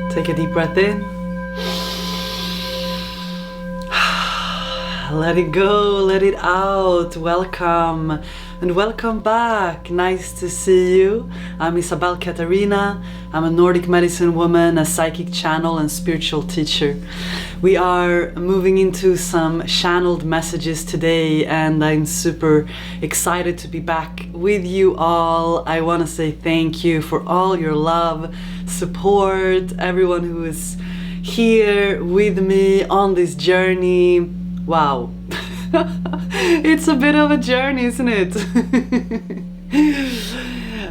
Take a deep breath in. Let it go, let it out. Welcome and welcome back. Nice to see you. I'm Isabel Katarina. I'm a Nordic medicine woman, a psychic channel and spiritual teacher. We are moving into some channeled messages today, and I'm super excited to be back with you all. I want to say thank you for all your love, support, everyone who is here with me on this journey. Wow. It's a bit of a journey, isn't it?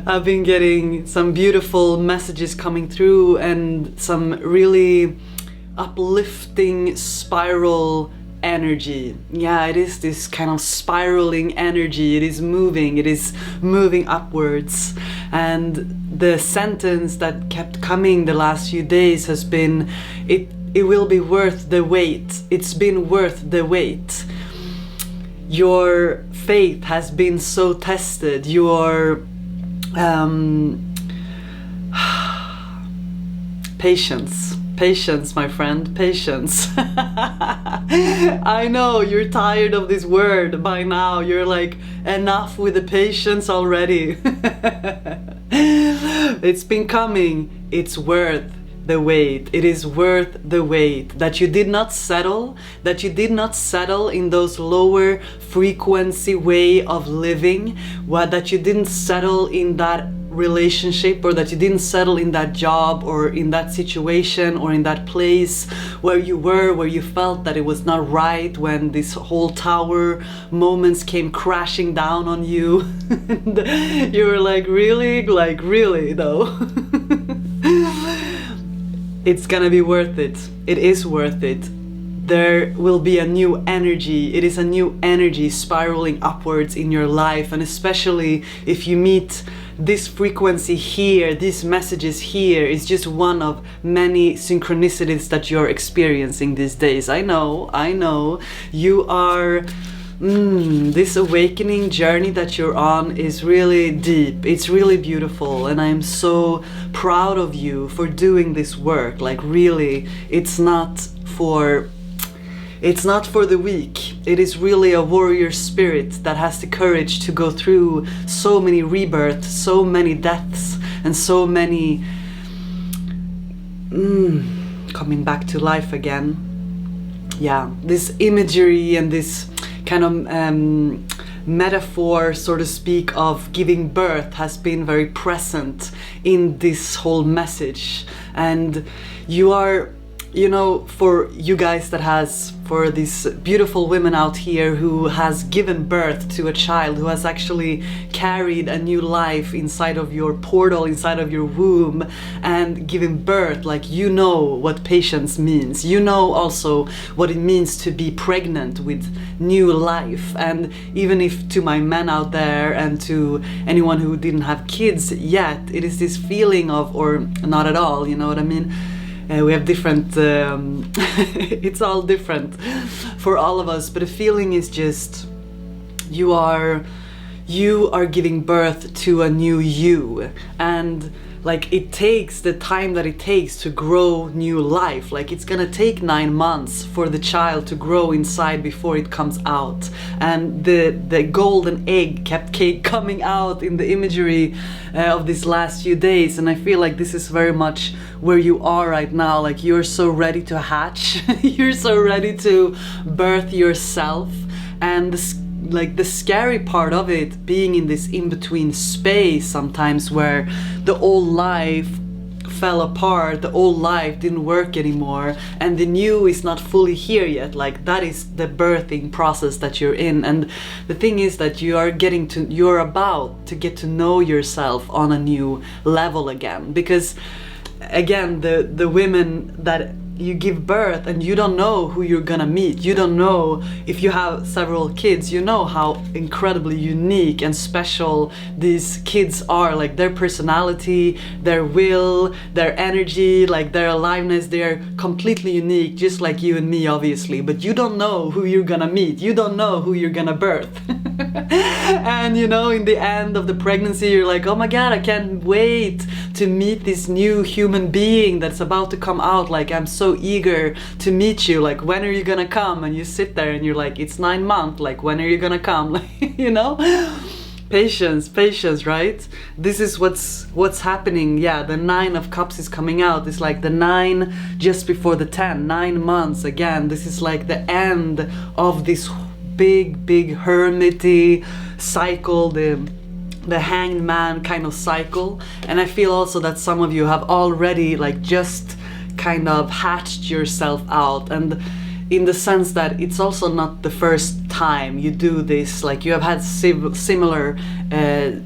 I've been getting some beautiful messages coming through and some really uplifting spiral energy. Yeah, it is this kind of spiraling energy. It is moving upwards. And the sentence that kept coming the last few days has been, it will be worth the wait. It's been worth the wait. Your faith has been so tested. Your patience, my friend, patience. I know you're tired of this word by now. You're like, enough with the patience already. It's been coming. It's worth the wait. It is worth the wait. That you did not settle, in those lower frequency way of living, that you didn't settle in that relationship, or that you didn't settle in that job, or in that situation, or in that place where you felt that it was not right, when this whole tower moments came crashing down on you. And you were like, really though. It's gonna be worth it. It is worth it. There will be a new energy. It is a new energy spiraling upwards in your life, and especially if you meet this frequency here, these messages here, is just one of many synchronicities that you're experiencing these days. I know. You are... this awakening journey that you're on is really deep. It's really beautiful, and I'm so proud of you for doing this work. Like, really, it's not for the weak. It is really a warrior spirit that has the courage to go through so many rebirths, so many deaths, and so many coming back to life again. Yeah, this imagery and this kind of metaphor, so to speak, of giving birth has been very present in this whole message. And you are, for you guys for these beautiful women out here who has given birth to a child, who has actually carried a new life inside of your portal, inside of your womb, and given birth, like, what patience means. Also what it means to be pregnant with new life. And even if to my men out there and to anyone who didn't have kids yet, it is this feeling of, or not at all, you know what I mean? We have different, it's all different for all of us, but the feeling is just, you are giving birth to a new you. And like, it takes the time that it takes to grow new life. Like, it's gonna take 9 months for the child to grow inside before it comes out. And the golden egg kept coming out in the imagery of these last few days. And I feel like this is very much where you are right now. Like, you're so ready to hatch. You're so ready to birth yourself. And the scary part of it being in this in-between space sometimes, where the old life fell apart, the old life didn't work anymore, and the new is not fully here yet. Like, that is the birthing process that you're in. And the thing is that you're about to get to know yourself on a new level again. Because again, the women that you give birth, and you don't know who you're gonna meet. You don't know if you have several kids. You know how incredibly unique and special these kids are. Like, their personality, their will, their energy, like their aliveness, they're completely unique, just like you and me, obviously. But you don't know who you're gonna meet. You don't know who you're gonna birth. And you know, in the end of the pregnancy, you're like, oh my god, I can't wait to meet this new human being that's about to come out. Like, I'm so eager to meet you. Like, when are you gonna come? And you sit there and you're like, it's 9 months. Like, when are you gonna come? Like, you know, patience, right? This is what's happening. Yeah, the 9 of Cups is coming out. It's like the 9 just before the 10, 9 months. Again, this is like the end of this big hermity cycle, the hanged man kind of cycle. And I feel also that some of you have already like just kind of hatched yourself out, and in the sense that it's also not the first time you do this. Like, you have had similar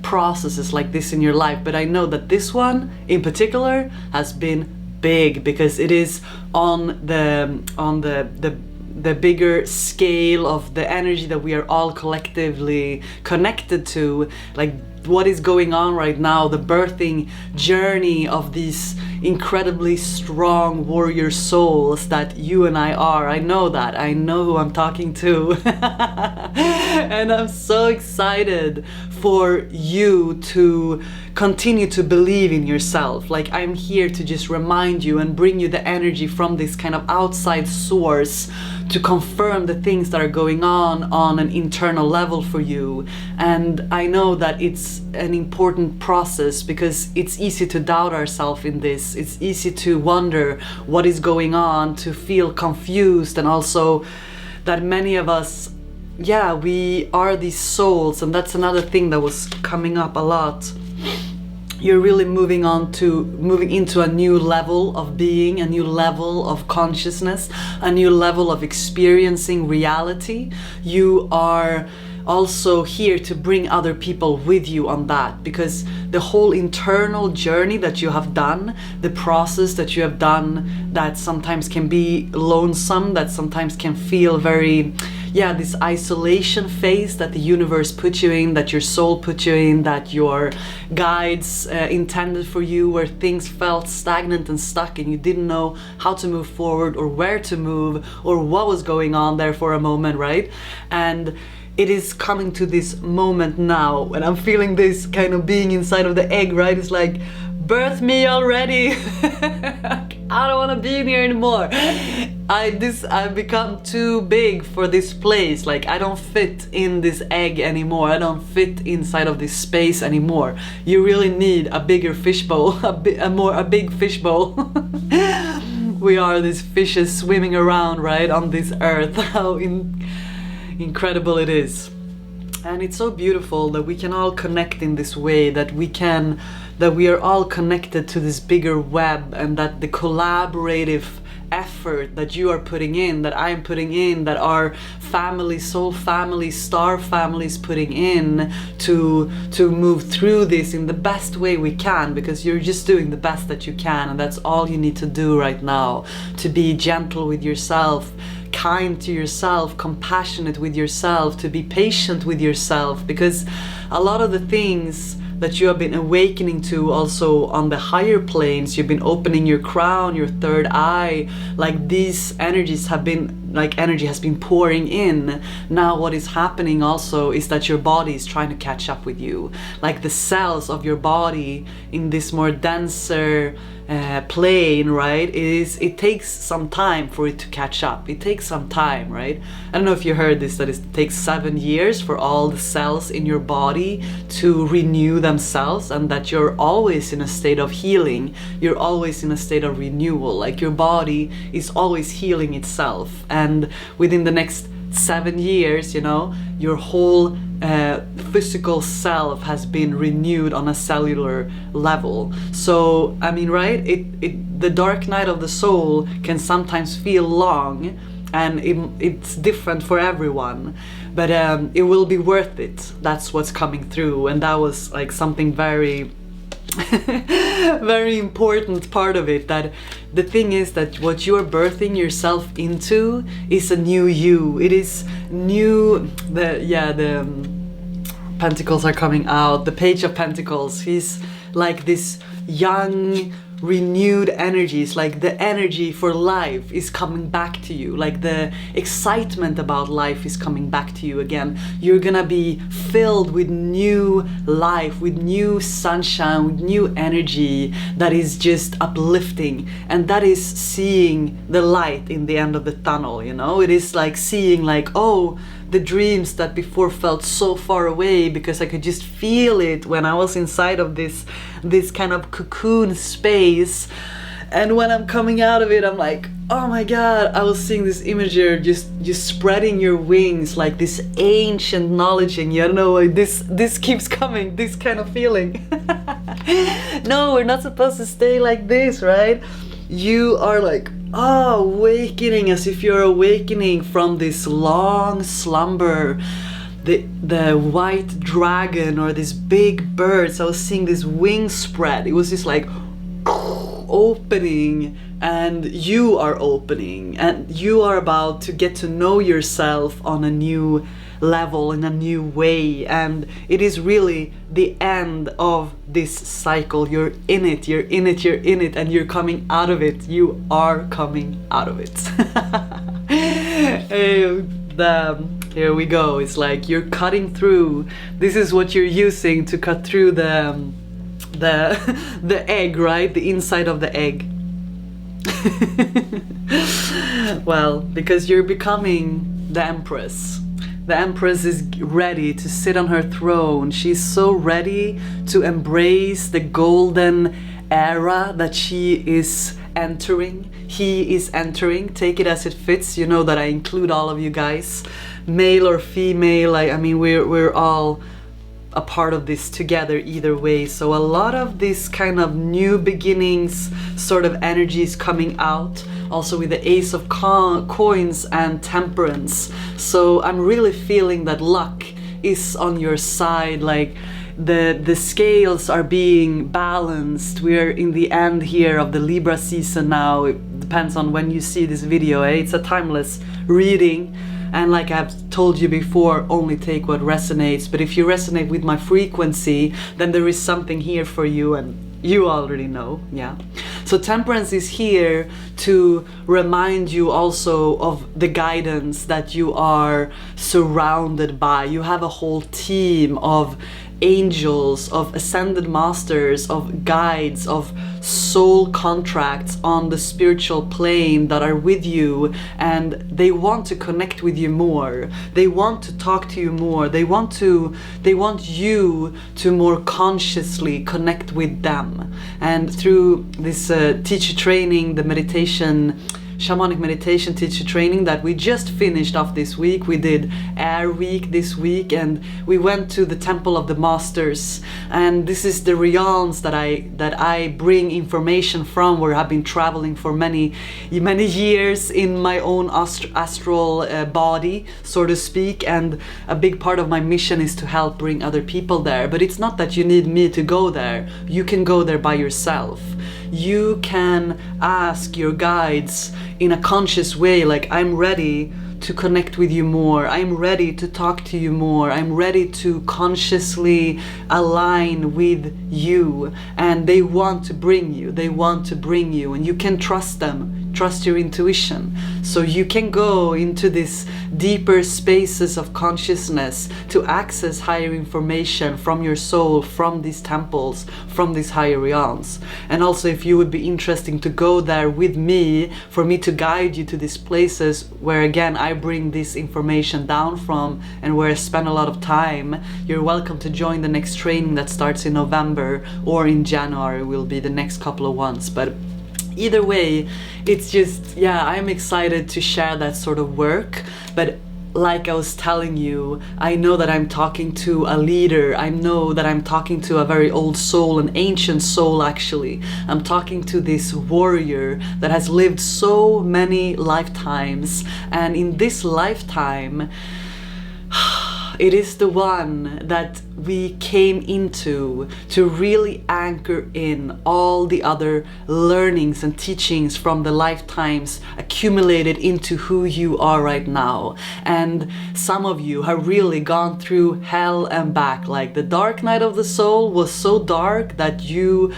processes like this in your life, but I know that this one in particular has been big, because it is on the bigger scale of the energy that we are all collectively connected to. Like, what is going on right now, the birthing journey of these incredibly strong warrior souls that you and I are. I know that. I know who I'm talking to. And I'm so excited for you to continue to believe in yourself. Like, I'm here to just remind you and bring you the energy from this kind of outside source to confirm the things that are going on an internal level for you. And I know that it's an important process, because it's easy to doubt ourselves in this. It's easy to wonder what is going on, to feel confused, and also that many of us, yeah, we are these souls. And that's another thing that was coming up a lot. You're really moving into a new level of being, a new level of consciousness, a new level of experiencing reality. You are also here to bring other people with you on that, because the whole internal journey that you have done, the process that you have done, that sometimes can be lonesome, that sometimes can feel very, yeah, this isolation phase that the universe put you in, that your soul put you in, that your guides intended for you, where things felt stagnant and stuck and you didn't know how to move forward or where to move or what was going on there for a moment, right? And it is coming to this moment now, and I'm feeling this kind of being inside of the egg, right? It's like, birth me already. I don't want to be in here anymore. I've become too big for this place. Like, I don't fit in this egg anymore. I don't fit inside of this space anymore. You really need a bigger fishbowl, a big fishbowl. We are these fishes swimming around, right, on this earth. How incredible it is. And it's so beautiful that we can all connect in this way, that we are all connected to this bigger web, and that the collaborative effort that you are putting in, that I'm putting in, that our family, soul family, star families putting in to move through this in the best way we can, because you're just doing the best that you can, and that's all you need to do right now. To be gentle with yourself, kind to yourself, compassionate with yourself, to be patient with yourself, because a lot of the things that you have been awakening to also on the higher planes, you've been opening your crown, your third eye, like these energies have been, like energy has been pouring in. Now what is happening also is that your body is trying to catch up with you. Like the cells of your body in this more denser plane, right, it takes some time for it to catch up. It takes some time, right? I don't know if you heard this, that it takes 7 years for all the cells in your body to renew themselves, and that you're always in a state of healing. You're always in a state of renewal. Like your body is always healing itself, and within the next 7 years, you know, your whole physical self has been renewed on a cellular level. So I mean, right, the dark night of the soul can sometimes feel long, and it's different for everyone, but it will be worth it. That's what's coming through, and that was like something very very important part of it. That the thing is that what you're birthing yourself into is a new you. It is new. The Pentacles are coming out. The Page of Pentacles, he's like this young renewed energies, like the energy for life is coming back to you, like the excitement about life is coming back to you again. You're gonna be filled with new life, with new sunshine, with new energy that is just uplifting, and that is seeing the light in the end of the tunnel, you know? It is like seeing like, oh, the dreams that before felt so far away because I could just feel it when I was inside of this kind of cocoon space. And when I'm coming out of it, I'm like, oh my God, I was seeing this imagery, just spreading your wings, like this ancient knowledge, and you know, like this keeps coming, this kind of feeling. No, we're not supposed to stay like this, right? You are like, awakening, as if you're awakening from this long slumber. The white dragon or this big bird, so I was seeing this wing spread. It was just like opening, and you are opening, and you are about to get to know yourself on a new level, in a new way. And it is really the end of this cycle. You're in it, you're in it, you're in it, and you're coming out of it. You are coming out of it. Here we go. It's like you're cutting through. This is what you're using to cut through the egg, right? The inside of the egg. Well, because you're becoming the Empress. The Empress is ready to sit on her throne. She's so ready to embrace the golden era that she is entering. He is entering. Take it as it fits. You know that I include all of you guys, male or female. I mean, we're all a part of this together either way. So a lot of this kind of new beginnings sort of energies coming out, also with the Ace of Coins and Temperance. So I'm really feeling that luck is on your side, like the scales are being balanced. We're in the end here of the Libra season now. It depends on when you see this video, eh? It's a timeless reading. And like I've told you before, only take what resonates. But if you resonate with my frequency, then there is something here for you, and you already know, yeah. So Temperance is here to remind you also of the guidance that you are surrounded by. You have a whole team of angels, of ascended masters, of guides, of soul contracts on the spiritual plane that are with you, and they want to connect with you more. They want to talk to you more. They want you to more consciously connect with them. And through this teacher training, the meditation, Shamanic meditation teacher training that we just finished off this week. We did Air Week this week, and we went to the Temple of the Masters, and this is the realms that I bring information from, where I've been traveling for many years in my own astral body, so to speak. And a big part of my mission is to help bring other people there. But it's not that you need me to go there. You can go there by yourself. You can ask your guides in a conscious way, like, I'm ready to connect with you more. I'm ready to talk to you more. I'm ready to consciously align with you. And they want to bring you. They want to bring you. And you can trust them. Trust your intuition. So you can go into this deeper spaces of consciousness to access higher information from your soul, from these temples, from these higher realms. And also, if you would be interested to go there with me, for me to guide you to these places where again I bring this information down from, and where I spend a lot of time, you're welcome to join the next training that starts in November, or in January will be the next couple of ones. But either way, it's just, yeah, I'm excited to share that sort of work. But like I was telling you, I know that I'm talking to a leader. I know that I'm talking to a very old soul, an ancient soul actually. I'm talking to this warrior that has lived so many lifetimes, and in this lifetime it is the one that we came into to really anchor in all the other learnings and teachings from the lifetimes accumulated into who you are right now. And some of you have really gone through hell and back. Like the dark night of the soul was so dark that you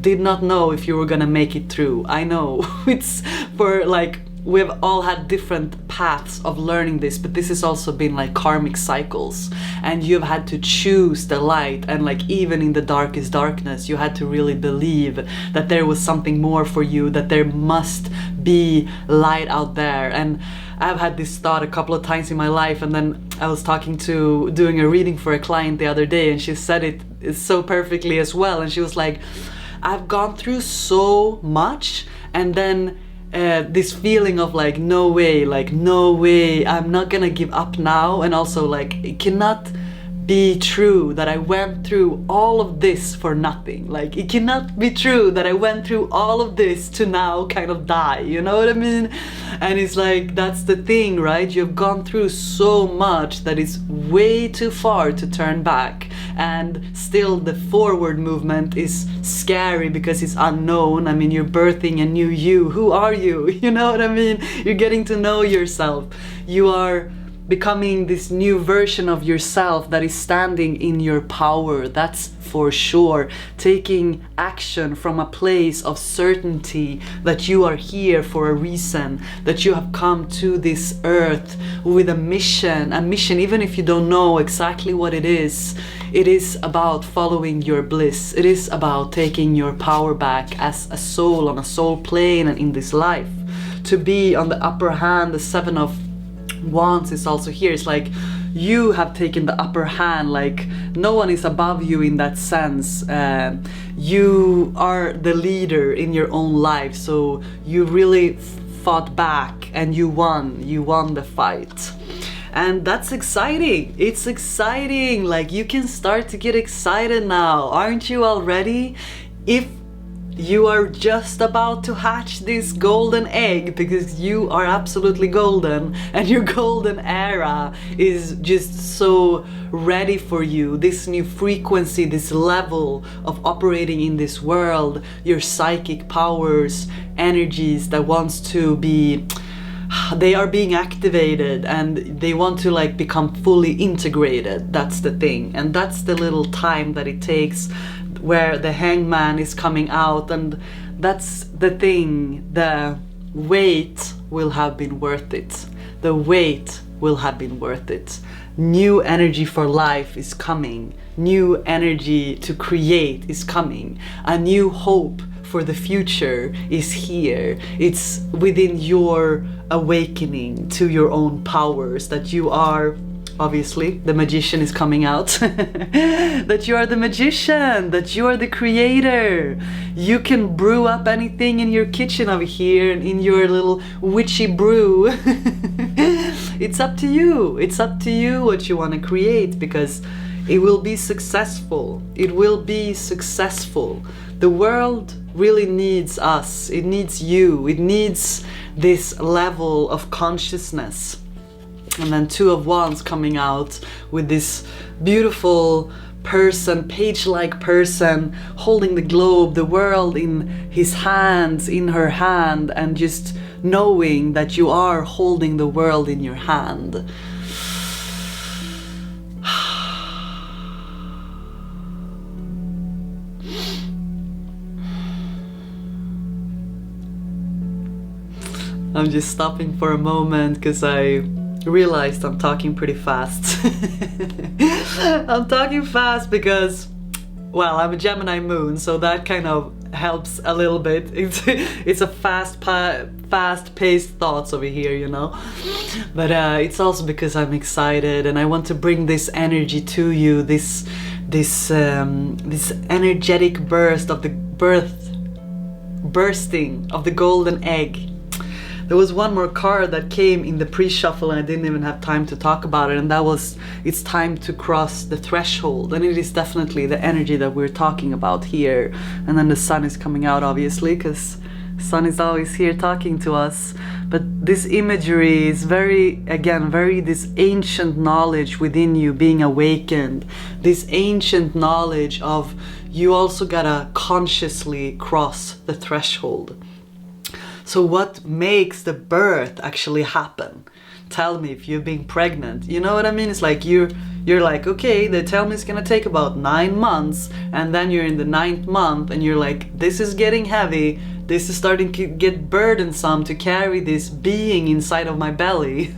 did not know if you were gonna make it through. I know it's for like, we've all had different paths of learning this, but this has also been like karmic cycles, and you've had to choose the light, and like even in the darkest darkness you had to really believe that there was something more for you, that there must be light out there. And I've had this thought a couple of times in my life, and then I was doing a reading for a client the other day, and she said it so perfectly as well, and she was like, I've gone through so much, and then this feeling of like no way, I'm not gonna give up now, and also like it cannot be true that I went through all of this for nothing. Like it cannot be true that I went through all of this to now kind of die, you know what I mean? And it's like, that's the thing, right? You've gone through so much that it's way too far to turn back, and still the forward movement is scary because it's unknown. I mean, you're birthing a new you. Who are you? You know what I mean? You're getting to know yourself. You are becoming this new version of yourself that is standing in your power, that's for sure. Taking action from a place of certainty that you are here for a reason, that you have come to this earth with a mission, even if you don't know exactly what it is about following your bliss. It is about taking your power back as a soul on a soul plane and in this life. To be on the upper hand, the Seven of Wands is also here. It's like you have taken the upper hand, like no one is above you in that sense. You are the leader in your own life, so you really fought back and you won the fight. And that's exciting. It's exciting. Like you can start to get excited now, aren't you already? If you are just about to hatch this golden egg, because you are absolutely golden, and your golden era is just so ready for you. This new frequency, this level of operating in this world, your psychic powers, energies that wants to be, they are being activated, and they want to like become fully integrated. That's the thing, and that's the little time that it takes, where the hangman is coming out, and that's the thing. The wait will have been worth it. The wait will have been worth it. New energy for life is coming. New energy to create is coming. A new hope for the future is here. It's within your awakening to your own powers, that you are, obviously, the magician is coming out. That you are the magician, that you are the creator. You can brew up anything in your kitchen over here, in your little witchy brew. It's up to you. It's up to you what you want to create, because it will be successful. It will be successful. The world really needs us. It needs you. It needs this level of consciousness. And then Two of Wands coming out with this beautiful person, page-like person, holding the globe, the world in his hands, in her hand, and just knowing that you are holding the world in your hand. I'm just stopping for a moment because I realized I'm talking pretty fast. I'm talking fast because, well, I'm a Gemini moon, so that kind of helps a little bit. It's a fast-paced thoughts over here, you know. But it's also because I'm excited and I want to bring this energy to you. This energetic bursting of the golden egg. There was one more card that came in the pre-shuffle and I didn't even have time to talk about it, and that was, it's time to cross the threshold. And it is definitely the energy that we're talking about here. And then the sun is coming out, obviously, because sun is always here talking to us. But this imagery is very this ancient knowledge within you being awakened. This ancient knowledge of you also gotta consciously cross the threshold. So what makes the birth actually happen? tell me if you've been pregnant. You know what I mean? It's like you're like, okay, they tell me it's gonna take about 9 months, and then you're in the 9th month and you're like, this is getting heavy, this is starting to get burdensome to carry this being inside of my belly,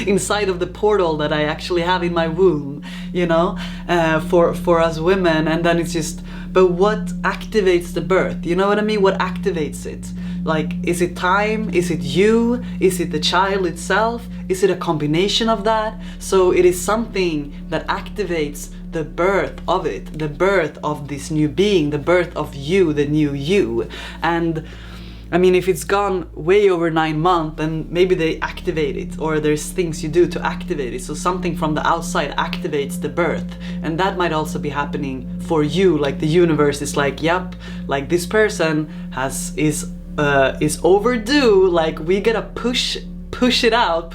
inside of the portal that I actually have in my womb, you know, for us women. And then it's just, but what activates the birth? You know what I mean? What activates it? Like, is it time? Is it you? Is it the child itself? Is it a combination of that? So it is something that activates the birth of it, the birth of this new being, the birth of you, the new you. And I mean, if it's gone way over 9 months, then maybe they activate it, or there's things you do to activate it. So something from the outside activates the birth. And that might also be happening for you. Like the universe is like, yep, like this person is overdue. Like, we gotta push you out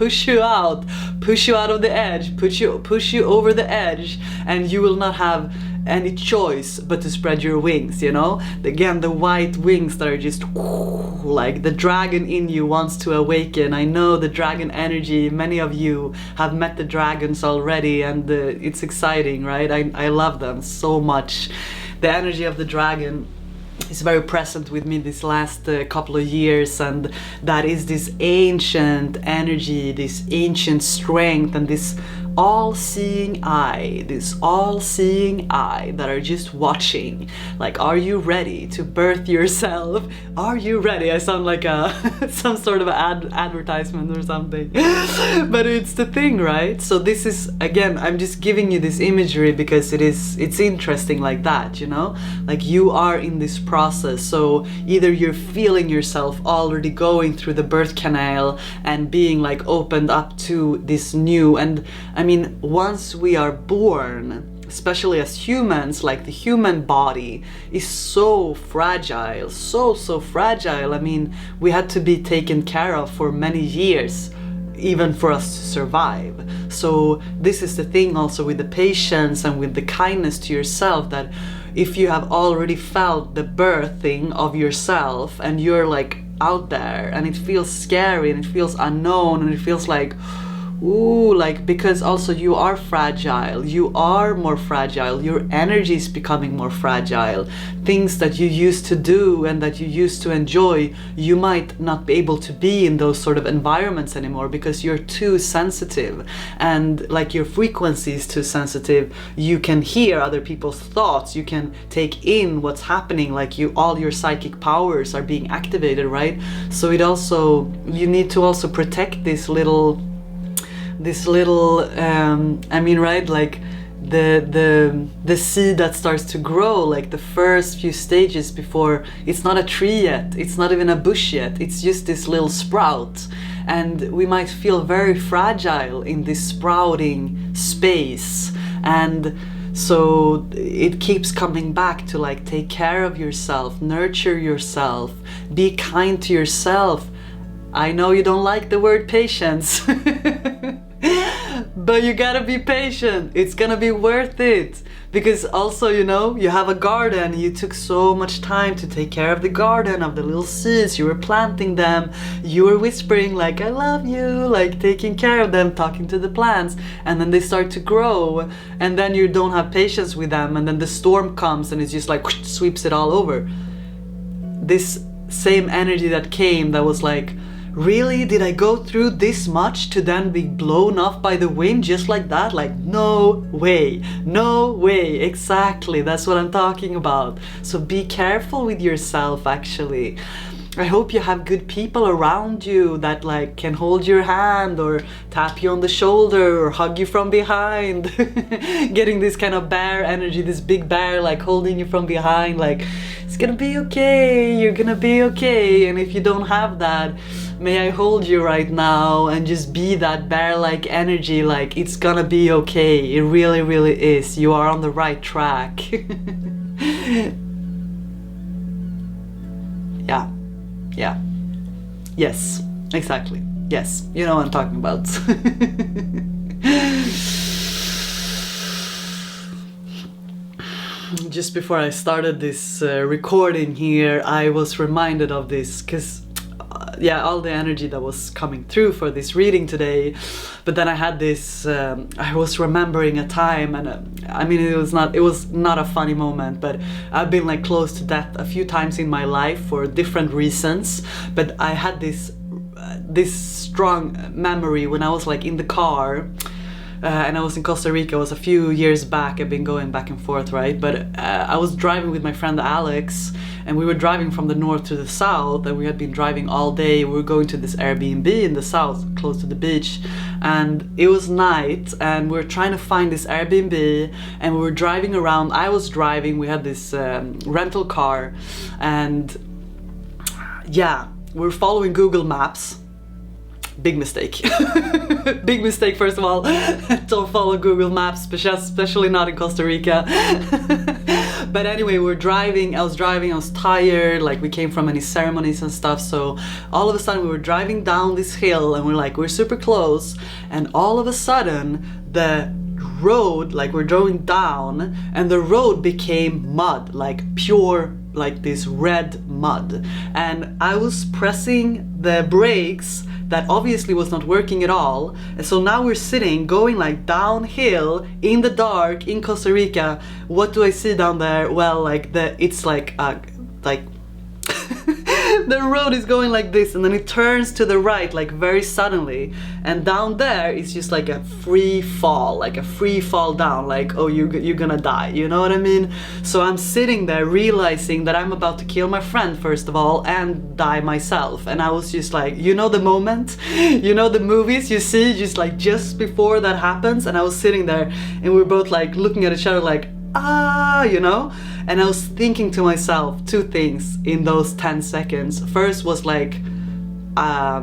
of the edge, push you over the edge, and you will not have any choice but to spread your wings, you know? Again, the white wings that are just like the dragon in you wants to awaken. I know the dragon energy, many of you have met the dragons already, and it's exciting, right? I love them so much. The energy of the dragon is very present with me this last couple of years, and that is this ancient energy, this ancient strength, and this all-seeing eye, that are just watching. Like, are you ready to birth yourself? Are you ready? I sound like some sort of advertisement or something. But it's the thing, right? So this is, again, I'm just giving you this imagery because it's interesting like that, you know? Like, you are in this process. So either you're feeling yourself already going through the birth canal and being like opened up to this new, and I mean, once we are born, especially as humans, like the human body is so fragile, so fragile. I mean, we had to be taken care of for many years, even for us to survive. So this is the thing also with the patience and with the kindness to yourself, that if you have already felt the birthing of yourself and you're like out there and it feels scary and it feels unknown and it feels like, ooh, like, because also you are fragile, you are more fragile, your energy is becoming more fragile. Things that you used to do and that you used to enjoy, you might not be able to be in those sort of environments anymore because you're too sensitive, and like your frequency is too sensitive. You can hear other people's thoughts, you can take in what's happening, like all your psychic powers are being activated, right? So it also, you need to also protect this little I mean, right, like the seed that starts to grow, like the first few stages before, it's not a tree yet, it's not even a bush yet, it's just this little sprout, and we might feel very fragile in this sprouting space. And so it keeps coming back to like, take care of yourself, nurture yourself, be kind to yourself. I know you don't like the word patience, but you gotta be patient. It's gonna be worth it. Because also, you know, you have a garden, you took so much time to take care of the garden, of the little seeds, you were planting them, you were whispering like, I love you, like taking care of them, talking to the plants, and then they start to grow, and then you don't have patience with them, and then the storm comes and it's just like, whoosh, sweeps it all over. This same energy that came, that was like, really? Did I go through this much to then be blown off by the wind just like that? Like, no way, no way. Exactly, that's what I'm talking about. So be careful with yourself, actually. I hope you have good people around you that like can hold your hand or tap you on the shoulder or hug you from behind. Getting this kind of bear energy, this big bear like holding you from behind, like, it's gonna be okay, you're gonna be okay. And if you don't have that, may I hold you right now and just be that bear-like energy, like, it's gonna be okay. It really, really is. You are on the right track. Yeah. Yes, exactly. Yes, you know what I'm talking about. Just before I started this recording here, I was reminded of this, because yeah, all the energy that was coming through for this reading today. But then I had this, I was remembering a time, and I mean, it was not a funny moment, but I've been like close to death a few times in my life for different reasons. But I had this strong memory when I was like in the car. And I was in Costa Rica. It was a few years back. I've been going back and forth, right? But I was driving with my friend Alex, and we were driving from the north to the south, and we had been driving all day. We were going to this Airbnb in the south, close to the beach, and it was night, and we were trying to find this Airbnb, and we were driving around. I was driving. We had this rental car, and yeah, we were following Google Maps. Big mistake. Big mistake, first of all. Don't follow Google Maps, especially not in Costa Rica. But anyway, we're driving. I was tired, like we came from many ceremonies and stuff. So all of a sudden we were driving down this hill, and we're super close. And all of a sudden the road, like we're driving down, and the road became mud, like pure, like this red mud. And I was pressing the brakes that obviously was not working at all. And so now we're sitting, going like downhill in the dark in Costa Rica. What do I see down there? Well, like it's like the road is going like this, and then it turns to the right like very suddenly, and down there it's just like a free fall down, like, oh, you're gonna die, you know what I mean? So I'm sitting there realizing that I'm about to kill my friend, first of all, and die myself. And I was just like, you know the moment, you know the movies you see just before that happens. And I was sitting there, and we were both like looking at each other like, you know? And I was thinking to myself two things in those 10 seconds. First was like, I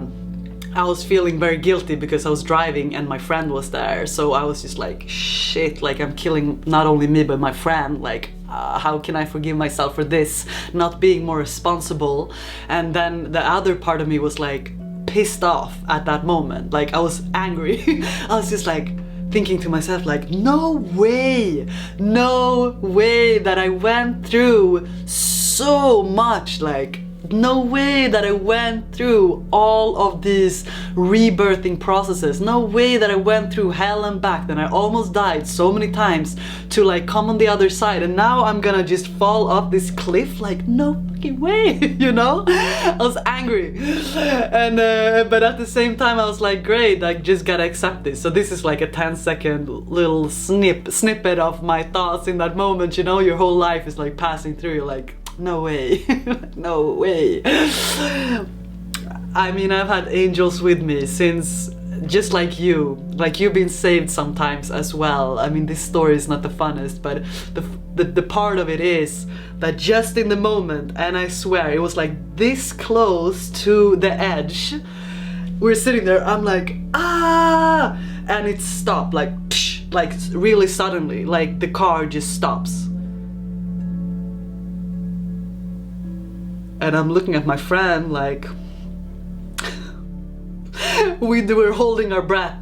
was feeling very guilty because I was driving and my friend was there. So I was just like, shit, like I'm killing not only me but my friend. Like, how can I forgive myself for this, not being more responsible? And then the other part of me was like pissed off at that moment. Like I was angry. I was just like thinking to myself like, no way that I went through so much, like no way that I went through all of these rebirthing processes, no way that I went through hell and back, that I almost died so many times to like come on the other side, and now I'm gonna just fall off this cliff, like no fucking way, you know? I was angry, and but at the same time I was like, great, I just gotta accept this. So this is like a 10-second little snippet of my thoughts in that moment, you know? Your whole life is like passing through, you're like, no way, no way. I mean, I've had angels with me since, just like you've been saved sometimes as well. I mean, this story is not the funnest, but the part of it is that just in the moment, and I swear it was like this close to the edge, we're sitting there, I'm like, and it stopped, like, psh, like really suddenly, like the car just stops. And I'm looking at my friend like, we were holding our breath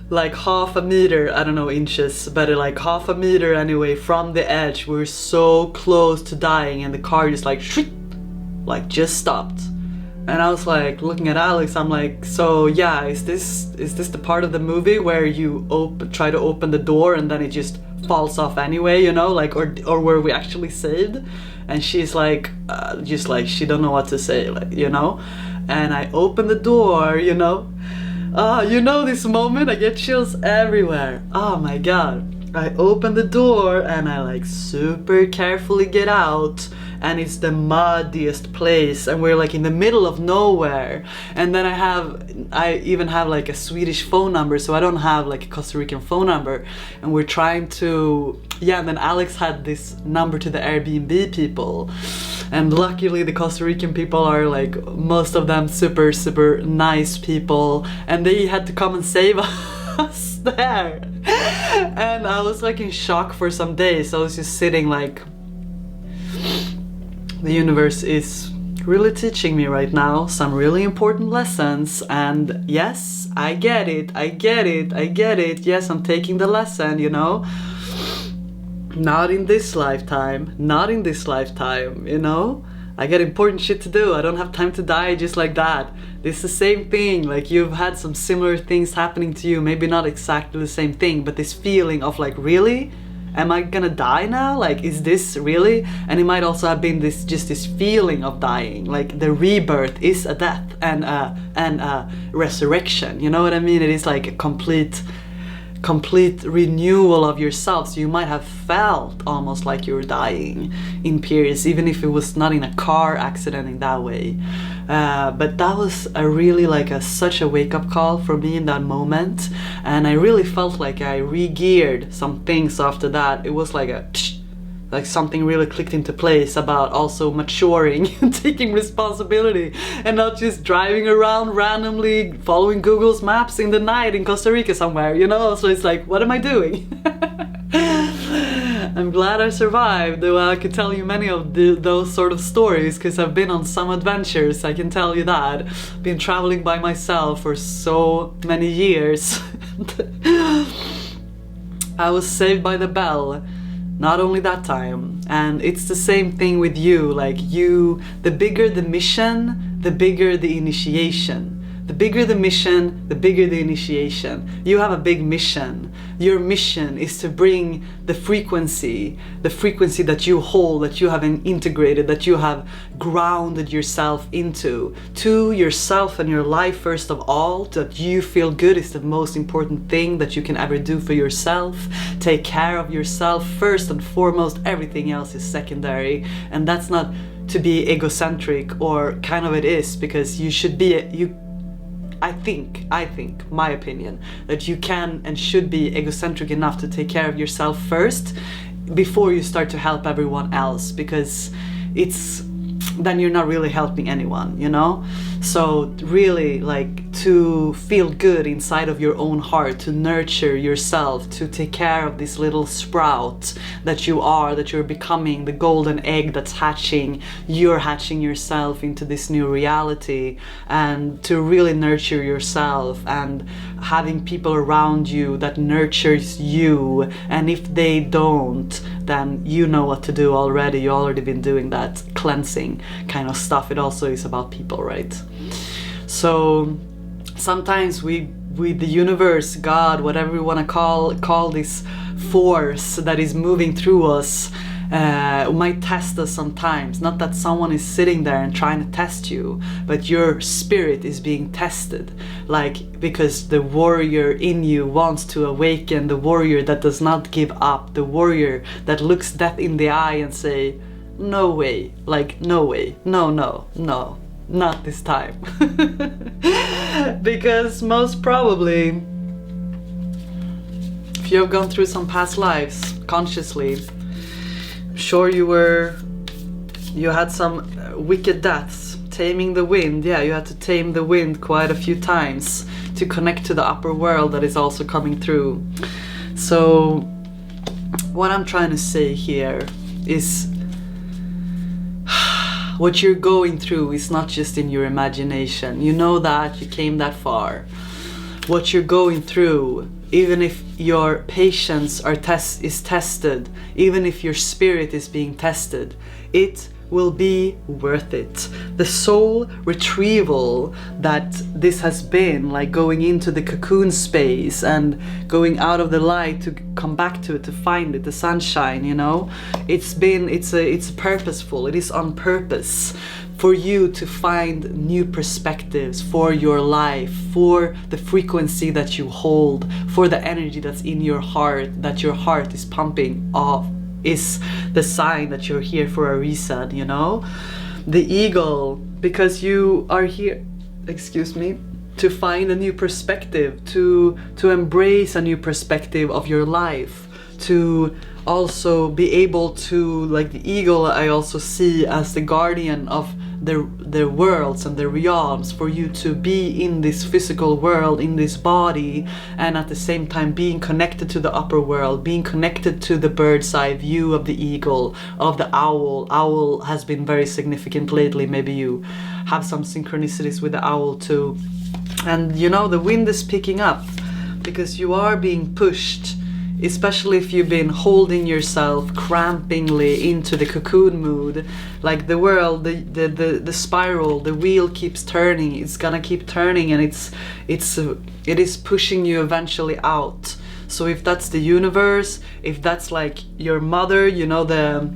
like half a meter, I don't know inches, but like half a meter anyway from the edge. We were so close to dying, and the car just like just stopped. And I was like looking at Alex, I'm like, so yeah, is this the part of the movie where you try to open the door and then it just falls off anyway, you know, like, or were we actually saved? And she's like, just like, she don't know what to say, like, you know. And I open the door, you know. You know this moment, I get chills everywhere. Oh my god. I open the door and I like super carefully get out, and it's the muddiest place, and we're like in the middle of nowhere. And then I even have like a Swedish phone number, so I don't have like a Costa Rican phone number. And we're trying to, yeah, and then Alex had this number to the Airbnb people, and luckily the Costa Rican people are like, most of them super nice people, and they had to come and save us there. And I was like in shock for some days. I was just sitting like, the universe is really teaching me right now some really important lessons, and yes, I get it. Yes, I'm taking the lesson, you know. Not in this lifetime, you know. I got important shit to do. I don't have time to die just like that. It's the same thing. Like, you've had some similar things happening to you. Maybe not exactly the same thing, but this feeling of like, really? Am I gonna die now? Like, is this really? And it might also have been this feeling of dying. Like, the rebirth is a death and a resurrection. You know what I mean? It is like a complete renewal of yourself. So you might have felt almost like you were dying in periods, even if it was not in a car accident in that way. But that was a really such a wake-up call for me in that moment, and I really felt like I re-geared some things after that. It was like something really clicked into place about also maturing and taking responsibility and not just driving around randomly following Google's maps in the night in Costa Rica somewhere, you know? So it's like, what am I doing? I'm glad I survived, though I could tell you many of those sort of stories, because I've been on some adventures, I can tell you that. Been traveling by myself for so many years. I was saved by the bell. Not only that time. And it's the same thing with you. Like, the bigger the mission, the bigger the initiation. The bigger the mission, the bigger the initiation. You have a big mission. Your mission is to bring the frequency that you hold, that you have integrated, that you have grounded yourself into, to yourself and your life first of all, that you feel good is the most important thing that you can ever do for yourself. Take care of yourself first and foremost. Everything else is secondary. And that's not to be egocentric, or kind of it is, because you should be, I think, my opinion, that you can and should be egocentric enough to take care of yourself first before you start to help everyone else, because then you're not really helping anyone, you know? So really, like, to feel good inside of your own heart, to nurture yourself, to take care of this little sprout that you're becoming, the golden egg that's hatching. You're hatching yourself into this new reality, and to really nurture yourself and having people around you that nurtures you. And if they don't, then you know what to do already. You've already been doing that cleansing kind of stuff. It also is about people, right? So sometimes we the universe, God, whatever we want to call this force that is moving through us, might test us sometimes. Not that someone is sitting there and trying to test you, but your spirit is being tested, like, because the warrior in you wants to awaken, the warrior that does not give up, the warrior that looks death in the eye and say, no way, like, no way, no, not this time. Because most probably, if you have gone through some past lives consciously, I'm sure you had some wicked deaths. Taming the wind, yeah, you had to tame the wind quite a few times to connect to the upper world that is also coming through. So what I'm trying to say here is, what you're going through is not just in your imagination. You know that, you came that far. What you're going through, even if your patience is tested, even if your spirit is being tested, it will be worth it. The soul retrieval that this has been, like going into the cocoon space and going out of the light to come back to it, to find it, the sunshine, you know, it's purposeful. It is on purpose for you to find new perspectives for your life, for the frequency that you hold, for the energy that's in your heart, that your heart is pumping off, is the sign that you're here for a reason, you know? The eagle, because you are here, to find a new perspective, to embrace a new perspective of your life, to also be able to, like the eagle, I also see as the guardian of the worlds and the realms, for you to be in this physical world, in this body, and at the same time being connected to the upper world, being connected to the bird's eye view of the eagle, of the owl. Owl has been very significant lately. Maybe you have some synchronicities with the owl too. And you know, the wind is picking up because you are being pushed especially if you've been holding yourself crampingly into the cocoon mood, like the world, the spiral, the wheel keeps turning. It's gonna keep turning, and it is pushing you eventually out. So if that's the universe, if that's like your mother, you know, the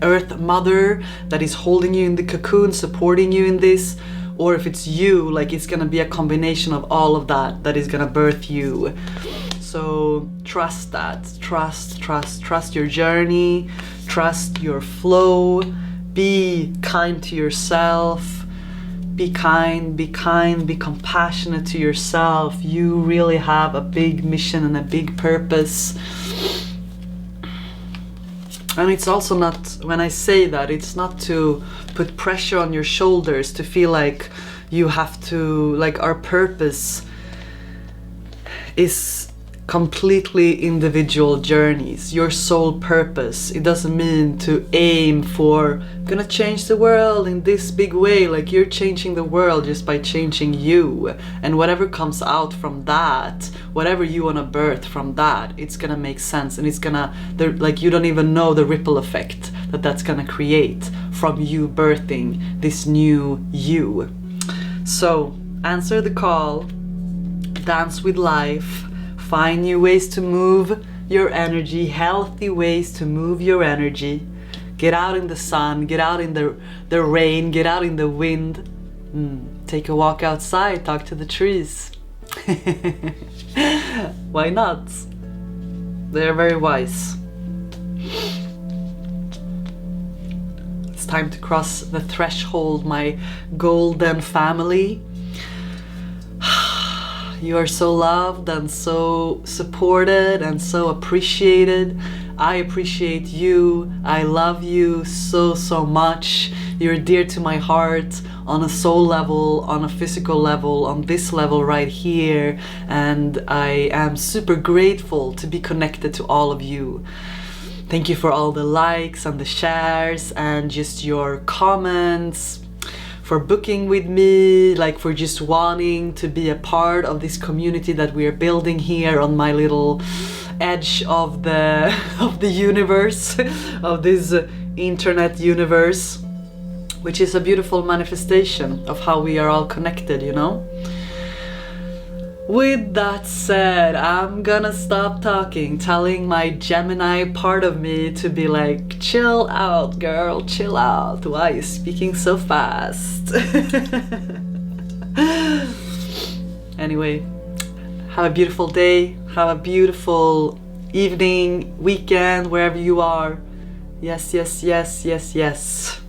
earth mother that is holding you in the cocoon, supporting you in this, or if it's you, like it's gonna be a combination of all of that is gonna birth you. So trust that, trust your journey, trust your flow, be kind to yourself, be kind, be compassionate to yourself. You really have a big mission and a big purpose. And it's also not, when I say that, it's not to put pressure on your shoulders to feel like you have to, like our purpose is completely individual journeys, your sole purpose. It doesn't mean to aim for gonna change the world in this big way. Like you're changing the world just by changing you, and whatever comes out from that, whatever you want to birth from that, it's gonna make sense, and it's gonna, like you don't even know the ripple effect that's gonna create from you birthing this new you. So answer the call, dance with life, find new ways to move your energy, healthy ways to move your energy. Get out in the sun, get out in the rain, get out in the wind. Take a walk outside, talk to the trees. Why not? They're very wise. It's time to cross the threshold, my golden family. You are so loved and so supported and so appreciated. I appreciate you. I love you so much. You're dear to my heart on a soul level, on a physical level, on this level right here. And I am super grateful to be connected to all of you. Thank you for all the likes and the shares and just your comments, for booking with me, like for just wanting to be a part of this community that we are building here on my little edge of the universe, of this internet universe, which is a beautiful manifestation of how we are all connected, you know? With that said, I'm gonna stop talking, telling my Gemini part of me to be like, chill out, girl, chill out. Why are you speaking so fast? Anyway, have a beautiful day, have a beautiful evening, weekend, wherever you are. Yes, yes, yes, yes, yes.